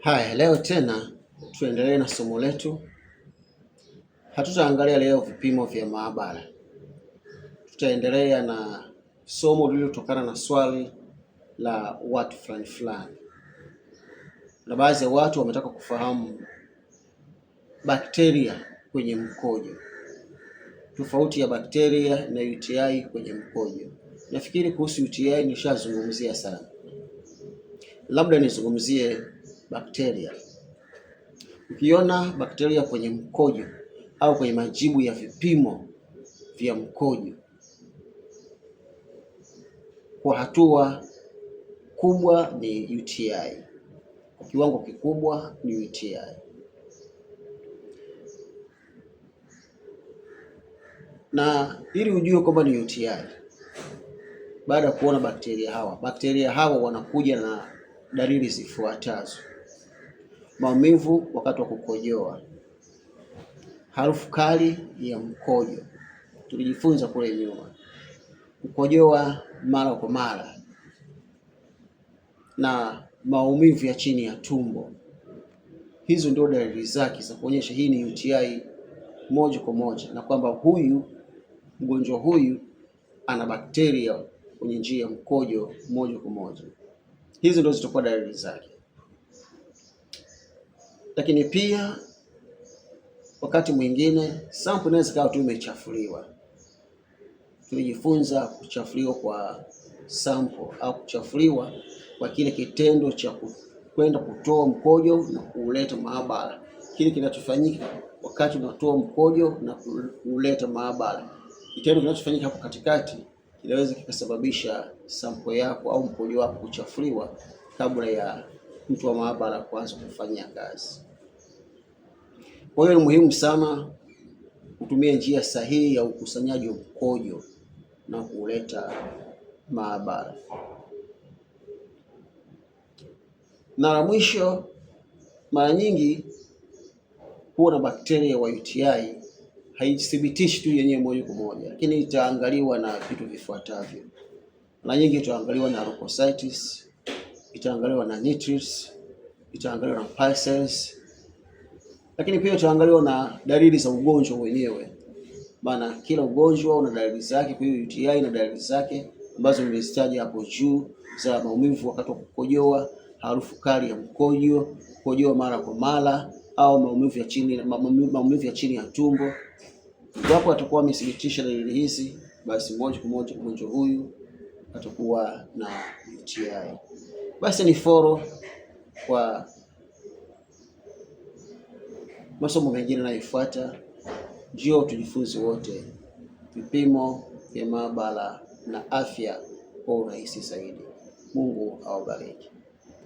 Haya, leo tena tuendelee na somo letu. Hatutaangalia leo vipimo vya maabara, tutaendelea na somo lililotokana na swali la watu fulani fulani, na baadhi ya watu wametaka kufahamu bakteria kwenye mkojo, tofauti ya bakteria na UTI kwenye mkojo. Nafikiri kuhusu UTI nishazungumzia sana, labda nizungumzie bakteria. Ukiona bakteria kwenye mkojo au kwenye majibu ya vipimo vya mkojo, kwa hatua kubwa ni UTI, kwa kiwango kikubwa ni UTI. Na ili ujue kwamba ni UTI, baada ya kuona bakteria hawa wanakuja na dalili zifuatazo: maumivu wakati wa kukojoa, harufu kali ya mkojo, tulijifunza kule nyuma, kukojoa mara kwa mara, na maumivu ya chini ya tumbo. Hizo ndio dalili zake za kuonyesha hii ni UTI moja kwa moja, na kwamba mgonjwa huyu ana bakteria kwenye njia ya mkojo moja kwa moja. Hizo ndio zitakuwa dalili zake. Lakini pia wakati mwingine sample inaweza kawa tu imechafuliwa. Tulijifunza kuchafuliwa kwa sample au kuchafuliwa kwa kile kitendo cha kwenda kutoa mkojo na kuuleta maabara. Kile kinachofanyika wakati unatoa mkojo na kuuleta maabara, kitendo kinachofanyika hapo katikati kinaweza kikasababisha sample yako au mkojo wako kuchafuliwa kabla ya mtu wa maabara kuanza kufanya kazi. Kwa hiyo ni muhimu sana kutumia njia sahihi ya ukusanyaji wa mkojo na kuleta maabara. Na la mwisho, mara nyingi huwa na bakteria wa UTI haithibitishi tu yenyewe moja kwa moja, lakini itaangaliwa na vitu vifuatavyo. Mara nyingi itaangaliwa na leukocytes, itaangaliwa na nitrites, itaangaliwa na pulses, lakini pia itaangaliwa na dalili za ugonjwa wenyewe. Maana kila ugonjwa una dalili zake. Kwa hiyo UTI ina dalili zake ambazo nimezitaja hapo juu, za maumivu wakati wa kukojoa, harufu kali ya mkojo, kukojoa mara kwa mara, au maumivu ya chini ya tumbo. Iwapo atakuwa amethibitisha dalili hizi, basi moja kwa moja mgonjwa huyu atakuwa na UTI. Basi ni follow kwa masomo mengine yanayofuata. Njoo tujifunze wote vipimo vya maabara na afya kwa urahisi zaidi. Mungu awabariki.